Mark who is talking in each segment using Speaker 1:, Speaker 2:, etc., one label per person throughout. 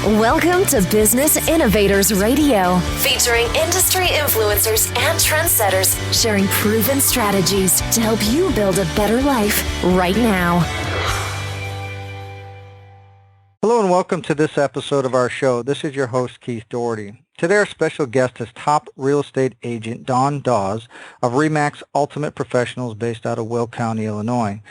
Speaker 1: Welcome to Business Innovators Radio, featuring industry influencers and trendsetters sharing proven strategies to help you build a better life right now.
Speaker 2: Hello and welcome to this episode of our show. This is your host, Keith Doherty. Today our special guest is top real estate agent Dawn Dause of RE/MAX Ultimate Professionals based out of Will County, Illinois.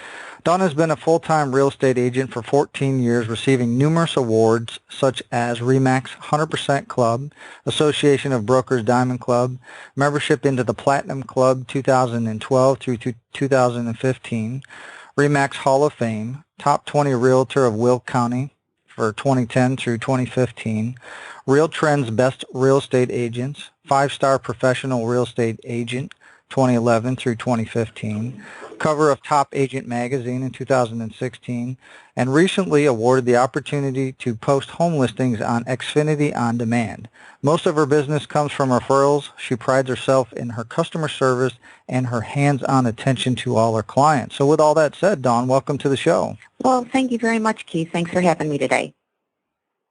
Speaker 2: Dawn has been a full-time real estate agent for 14 years, receiving numerous awards such as RE/MAX 100% Club, Association of Brokers Diamond Club, membership into the Platinum Club 2012 through 2015, RE/MAX Hall of Fame, top 20 Realtor of Will County for 2010 through 2015, Real Trends Best Real Estate Agents, 5-star Professional Real Estate Agent 2011 through 2015, cover of Top Agent Magazine in 2016, and recently awarded the opportunity to post home listings on Xfinity On Demand. Most of her business comes from referrals. She prides herself in her customer service and her hands-on attention to all her clients. So with all that said, Dawn, welcome to the show.
Speaker 3: Well, thank you very much, Keith. Thanks for having me today.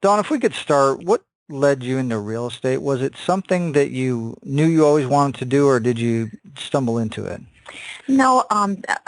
Speaker 2: Dawn, if we could start, what led you into real estate? Was it something that you knew you always wanted to do, or did you stumble into it?
Speaker 3: No,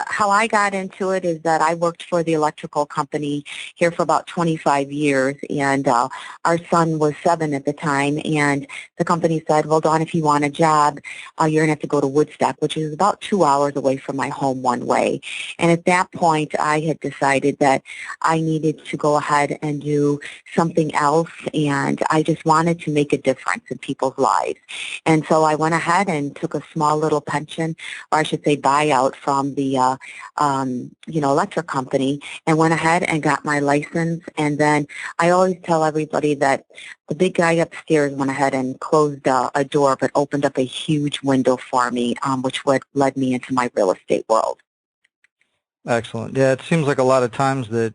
Speaker 3: how I got into it is that I worked for the electrical company here for about 25 years, and our son was 7 at the time, and the company said, well, Dawn, if you want a job, you're going to have to go to Woodstock, which is about 2 hours away from my home one way. And at that point, I had decided that I needed to go ahead and do something else, and I just wanted to make a difference in people's lives. And so I went ahead and took a small little pension, or I should say buyout from the electric company, and went ahead and got my license. And then I always tell everybody that the big guy upstairs went ahead and closed a door, but opened up a huge window for me, which led me into my real estate world.
Speaker 2: Excellent. Yeah, it seems like a lot of times that,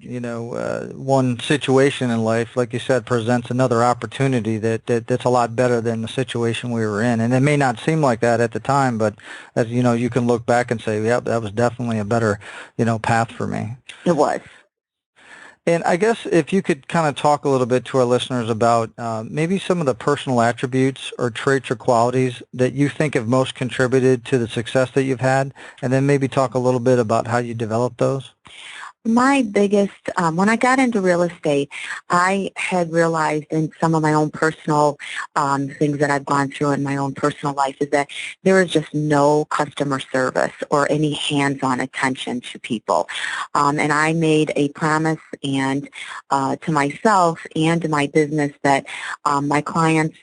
Speaker 2: one situation in life, like you said, presents another opportunity that's a lot better than the situation we were in. And it may not seem like that at the time, but as you know, you can look back and say, yep, that was definitely a better, path for me.
Speaker 3: It was.
Speaker 2: And I guess if you could kind of talk a little bit to our listeners about maybe some of the personal attributes or traits or qualities that you think have most contributed to the success that you've had, and then maybe talk a little bit about how you developed those.
Speaker 3: My biggest, when I got into real estate, I had realized in some of my own personal things that I've gone through in my own personal life is that there is just no customer service or any hands-on attention to people. And I made a promise and to myself and to my business that my clients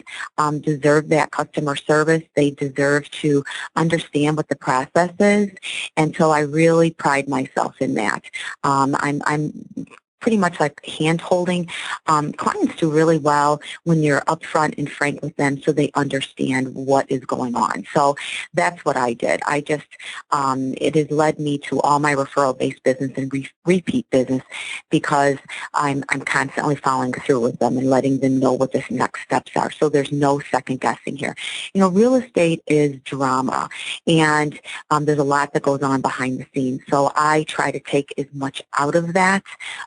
Speaker 3: deserve that customer service. They deserve to understand what the process is. And so I really pride myself in that. I'm pretty much like hand-holding. Clients do really well when you're upfront and frank with them so they understand what is going on. So that's what I did. I just, it has led me to all my referral-based business and repeat business because I'm constantly following through with them and letting them know what the next steps are. So there's no second guessing here. Real estate is drama, and there's a lot that goes on behind the scenes. So I try to take as much out of that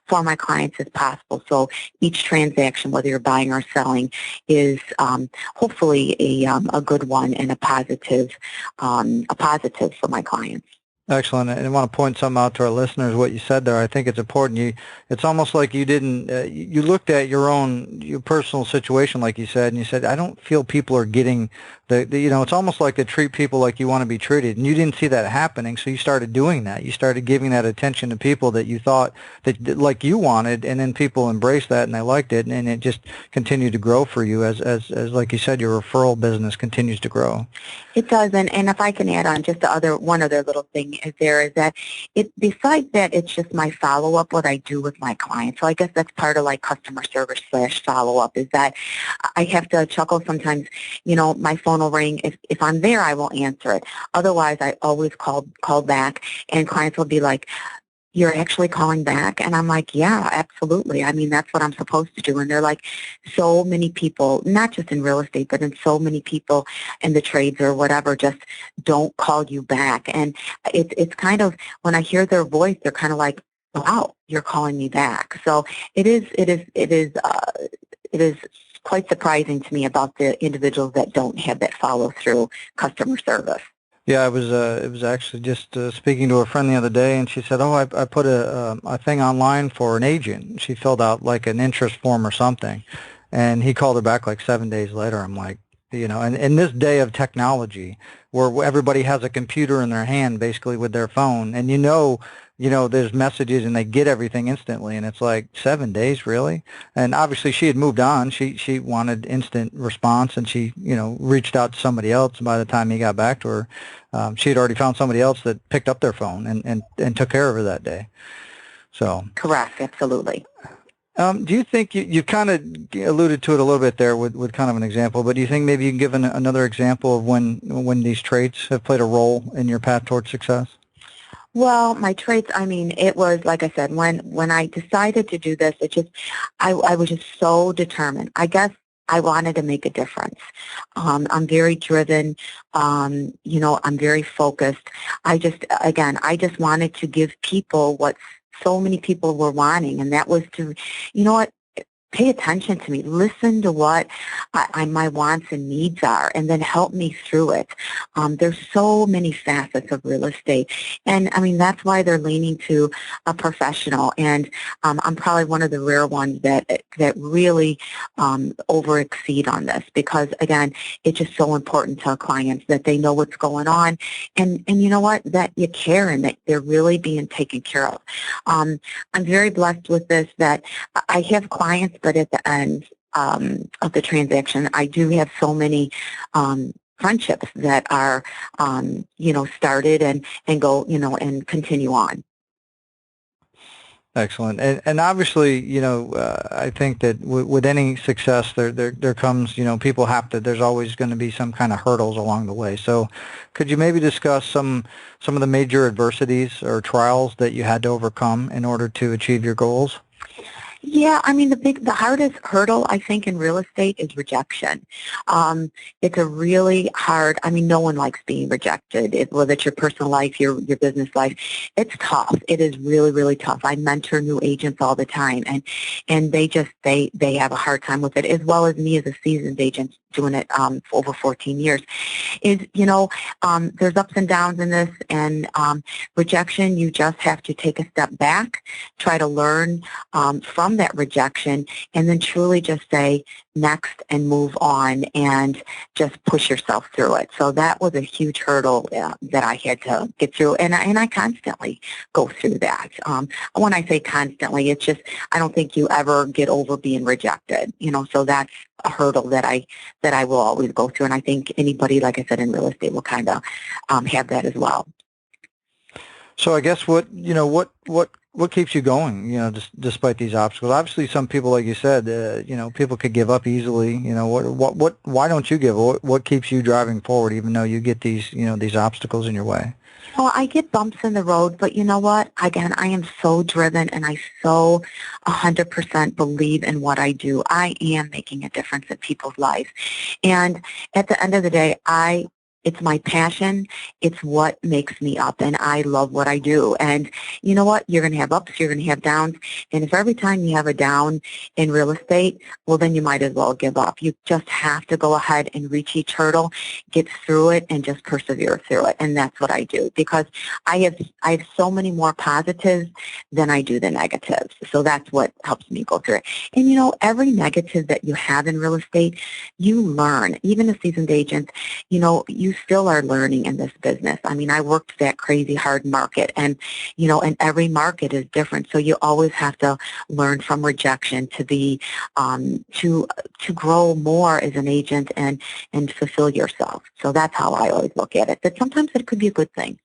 Speaker 3: for my clients as possible. So each transaction, whether you're buying or selling, is hopefully a good one and a positive for my clients.
Speaker 2: Excellent. And I want to point something out to our listeners, what you said there. I think it's important. It's almost like you didn't, you looked at your personal situation, like you said, and you said, I don't feel people are getting it's almost like they treat people like you want to be treated. And you didn't see that happening, so you started doing that. You started giving that attention to people that you thought that like you wanted, and then people embraced that and they liked it, and it just continued to grow for you as like you said, your referral business continues to grow.
Speaker 3: It does, and if I can add on just one other little thing is that besides that, it's just my follow-up, what I do with my clients. So I guess that's part of like customer service / follow-up is that I have to chuckle sometimes. My phone will ring. If I'm there, I will answer it. Otherwise, I always call back, and clients will be like, you're actually calling back? And I'm like, yeah, absolutely. I mean, that's what I'm supposed to do. And they're like, so many people, not just in real estate, but in so many people in the trades or whatever, just don't call you back. And it's kind of, when I hear their voice, they're kind of like, wow, you're calling me back. So it is is quite surprising to me about the individuals that don't have that follow-through customer service.
Speaker 2: Yeah, it was actually just speaking to a friend the other day, and she said, "Oh, I put a thing online for an agent." She filled out like an interest form or something, and he called her back like 7 days later. I'm like, and in this day of technology, where everybody has a computer in their hand, basically with their phone, and there's messages and they get everything instantly, and it's like 7 days, really? And obviously she had moved on. She wanted instant response, and she reached out to somebody else. And by the time he got back to her, she had already found somebody else that picked up their phone and took care of her that day. So
Speaker 3: correct, absolutely.
Speaker 2: Do you think you kind of alluded to it a little bit there with kind of an example, but do you think maybe you can give another example of when these traits have played a role in your path towards success?
Speaker 3: Well, my traits, it was, like I said, when I decided to do this, I was just so determined. I guess I wanted to make a difference. I'm very driven. I'm very focused. I just wanted to give people what so many people were wanting, and that was to, pay attention to me, listen to what my wants and needs are, and then help me through it. There's so many facets of real estate, and that's why they're leaning to a professional. And I'm probably one of the rare ones that really over exceed on this, because again, it's just so important to clients that they know what's going on, and you know what, that you care and that they're really being taken care of. I'm very blessed with this, that I have clients, but at the end of the transaction, I do have so many friendships that are, started and go, and continue on.
Speaker 2: Excellent. And obviously, I think that with any success, there comes, people have to, there's always going to be some kind of hurdles along the way. So could you maybe discuss some of the major adversities or trials that you had to overcome in order to achieve your goals?
Speaker 3: Yeah, the hardest hurdle, I think, in real estate is rejection. It's a really hard, no one likes being rejected, whether it's your personal life, your business life. It's tough. It is really, really tough. I mentor new agents all the time, and they have a hard time with it, as well as me as a seasoned agent doing it for over 14 years. There's ups and downs in this, and rejection, you just have to take a step back, try to learn from that rejection, and then truly just say next and move on and just push yourself through it. So that was a huge hurdle that I had to get through, and I constantly go through that. When I say constantly, it's just I don't think you ever get over being rejected, so that's a hurdle that I will always go through, and I think anybody, like I said, in real estate will kind of have that as well.
Speaker 2: So I guess what keeps you going, despite these obstacles? Obviously, some people, like you said, people could give up easily. Why don't you give up? What keeps you driving forward, even though you get these obstacles in your way?
Speaker 3: Well, I get bumps in the road, but you know what? Again, I am so driven, and I so 100% believe in what I do. I am making a difference in people's lives. And at the end of the day, it's my passion. It's what makes me up, and I love what I do. And you know what? You're going to have ups, you're going to have downs, and if every time you have a down in real estate, well, then you might as well give up. You just have to go ahead and reach each hurdle, get through it, and just persevere through it. And that's what I do, because I have so many more positives than I do the negatives. So that's what helps me go through it. And every negative that you have in real estate, you learn. Even a seasoned agent, you still are learning in this business. I worked that crazy hard market, and and every market is different. So you always have to learn from rejection to be to grow more as an agent and fulfill yourself. So that's how I always look at it. That sometimes it could be a good thing.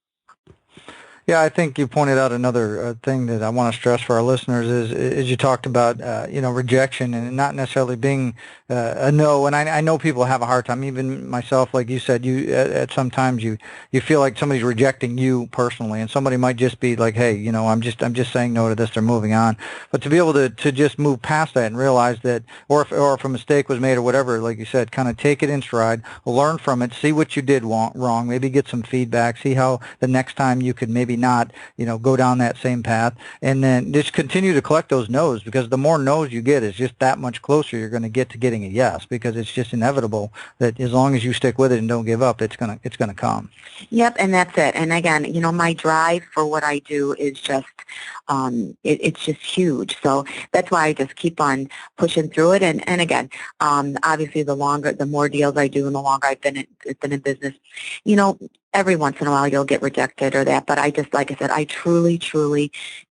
Speaker 2: Yeah, I think you pointed out another thing that I want to stress for our listeners is you talked about, rejection and not necessarily being a no. And I know people have a hard time, even myself, like you said, at sometimes you feel like somebody's rejecting you personally, and somebody might just be like, hey, I'm just saying no to this, they're moving on. But to be able to just move past that and realize that, or if a mistake was made or whatever, like you said, kind of take it in stride, learn from it, see what you did wrong, maybe get some feedback, see how the next time you could maybe maybe not, go down that same path, and then just continue to collect those no's, because the more no's you get, it's just that much closer you're going to get to getting a yes, because it's just inevitable that as long as you stick with it and don't give up, it's gonna come.
Speaker 3: Yep, and that's it. And again, my drive for what I do is just, it's just huge. So that's why I just keep on pushing through it. And again, obviously the more deals I do and the longer I've been in business, every once in a while you'll get rejected or that. But I just, like I said, I truly,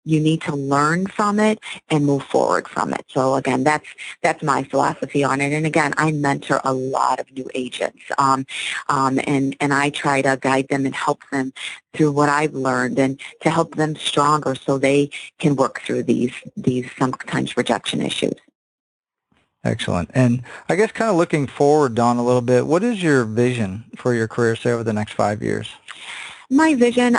Speaker 3: you need to learn from it and move forward from it. So again, that's my philosophy on it. And again, I mentor a lot of new agents, and I try to guide them and help them through what I've learned, and to help them stronger so they can work through these sometimes rejection issues.
Speaker 2: Excellent. And I guess kind of looking forward, Dawn, a little bit, what is your vision for your career, say, over the next 5 years?
Speaker 3: My vision,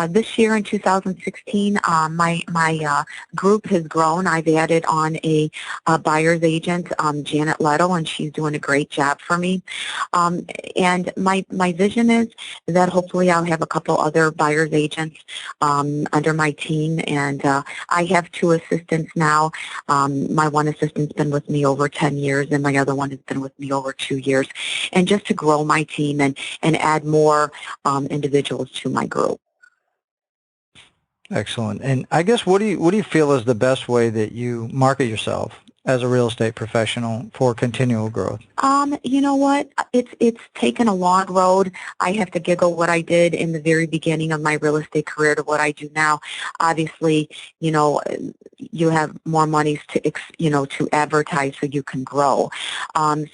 Speaker 3: this year in 2016, my group has grown. I've added on a buyer's agent, Janet Leto, and she's doing a great job for me. And my vision is that hopefully I'll have a couple other buyer's agents under my team. And I have 2 assistants now. My one assistant's been with me over 10 years, and my other one has been with me over 2 years. And just to grow my team and add more individuals to my group.
Speaker 2: Excellent. And I guess what do you feel is the best way that you market yourself as a real estate professional for continual growth?
Speaker 3: You know what? It's taken a long road. I have to giggle what I did in the very beginning of my real estate career to what I do now. Obviously, you have more monies to advertise so you can grow.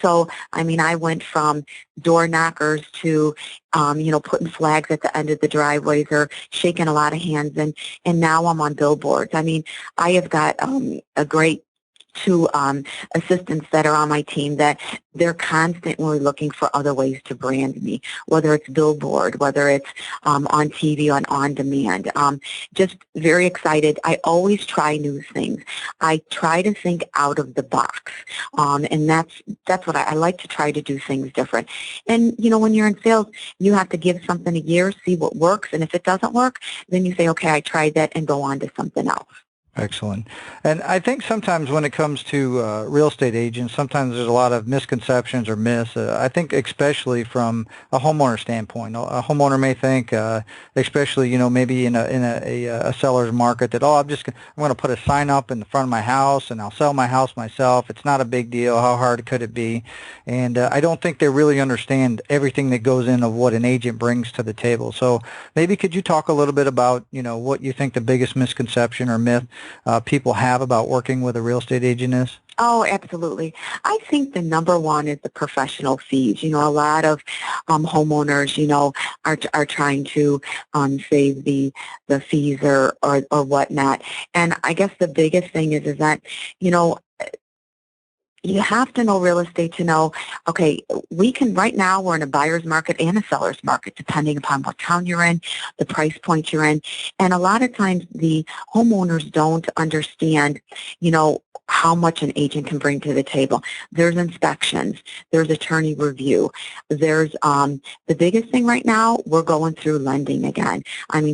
Speaker 3: So, I went from door knockers to, putting flags at the end of the driveways or shaking a lot of hands, and now I'm on billboards. I have got a great 2 assistants that are on my team that they're constantly looking for other ways to brand me, whether it's billboard, whether it's on TV, on demand. Just very excited. I always try new things. I try to think out of the box, and that's what I like to try to do things different. And when you're in sales, you have to give something a year, see what works, and if it doesn't work, then you say, okay, I tried that, and go on to something else.
Speaker 2: Excellent. And I think sometimes when it comes to real estate agents, sometimes there's a lot of misconceptions or myths. I think especially from a homeowner standpoint. A homeowner may think, especially, maybe in a seller's market, that, I'm going to put a sign up in the front of my house and I'll sell my house myself. It's not a big deal. How hard could it be? And I don't think they really understand everything that goes into what an agent brings to the table. So maybe could you talk a little bit about, what you think the biggest misconception or myth people have about working with a real estate agent is?
Speaker 3: Oh, absolutely. I think the number one is the professional fees. A lot of homeowners, are trying to save the fees or whatnot. And I guess the biggest thing is that, you have to know real estate to know, okay, right now we're in a buyer's market and a seller's market, depending upon what town you're in, the price point you're in. And a lot of times the homeowners don't understand, how much an agent can bring to the table. There's inspections. There's attorney review. There's the biggest thing right now, we're going through lending again.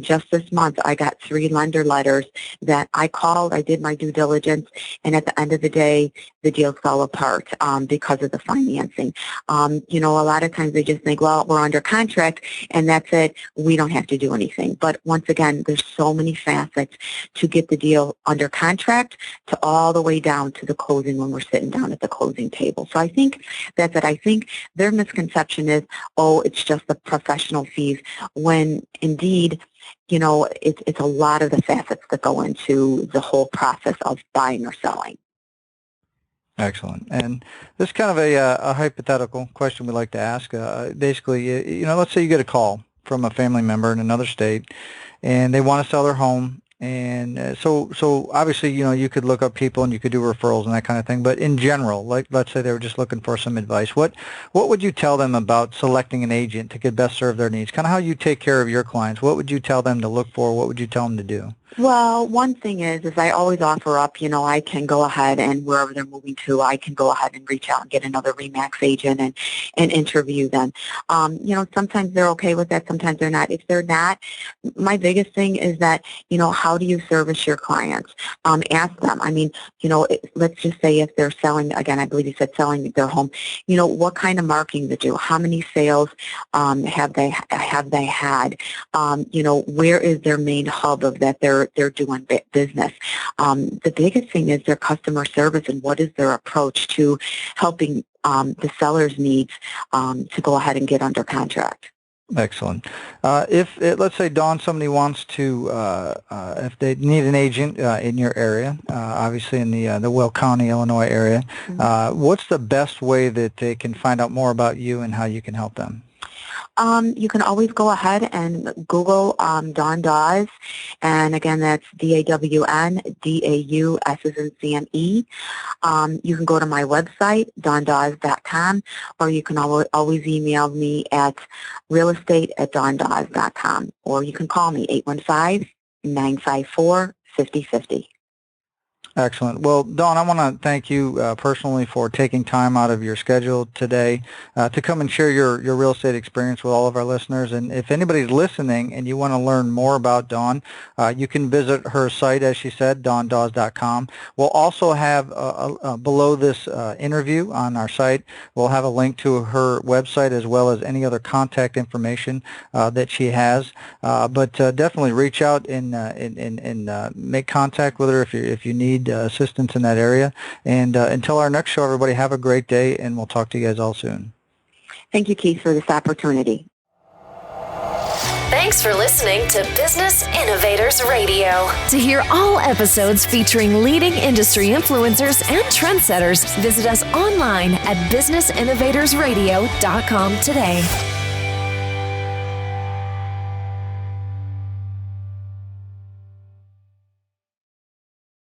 Speaker 3: Just this month, I got 3 lender letters that I called. I did my due diligence, and at the end of the day, the deal fell apart because of the financing. A lot of times they just think, well, we're under contract, and that's it. We don't have to do anything. But once again, there's so many facets to get the deal under contract to all the way down to the closing when we're sitting down at the closing table. So I think that's it. I think their misconception is, it's just the professional fees, when indeed, it's a lot of the facets that go into the whole process of buying or selling.
Speaker 2: Excellent. And this is kind of a hypothetical question we like to ask. Basically, let's say you get a call from a family member in another state, and they want to sell their home. And so obviously, you could look up people and you could do referrals and that kind of thing. But in general, like let's say they were just looking for some advice. What would you tell them about selecting an agent to best serve their needs? Kind of how you take care of your clients. What would you tell them to look for? What would you tell them to do?
Speaker 3: Well, one thing is I always offer up, I can go ahead and wherever they're moving to, I can go ahead and reach out and get another RE/MAX agent and interview them. Sometimes they're okay with that, sometimes they're not. If they're not, my biggest thing is that, how do you service your clients? Ask them. I mean, let's just say if they're selling, again, I believe you said selling their home, what kind of marketing they do? How many sales have they had? Where is their main hub of that they're doing business? The biggest thing is their customer service and what is their approach to helping the seller's needs to go ahead and get under contract.
Speaker 2: Excellent. Let's say, Dawn, somebody wants to, if they need an agent in your area, obviously in the Will County, Illinois area, what's the best way that they can find out more about you and how you can help them?
Speaker 3: You can always go ahead and Google Dawn Dause, and again, that's DAWN, DAUS as in CME. You can go to my website, dawndause.com, or you can always email me at realestate@dawndause.com, or you can call me 815-954-5050.
Speaker 2: Excellent. Well, Dawn, I want to thank you personally for taking time out of your schedule today to come and share your real estate experience with all of our listeners. And if anybody's listening and you want to learn more about Dawn, you can visit her site, as she said, dawndause.com. We'll also have below this interview on our site, we'll have a link to her website as well as any other contact information that she has. But definitely reach out and make contact with her if you need assistance in that area. And until our next show, everybody have a great day, and we'll talk to you guys all soon.
Speaker 3: Thank you, Keith, for this opportunity.
Speaker 1: Thanks for listening to Business Innovators Radio. To hear all episodes featuring leading industry influencers and trendsetters, visit us online at businessinnovatorsradio.com today.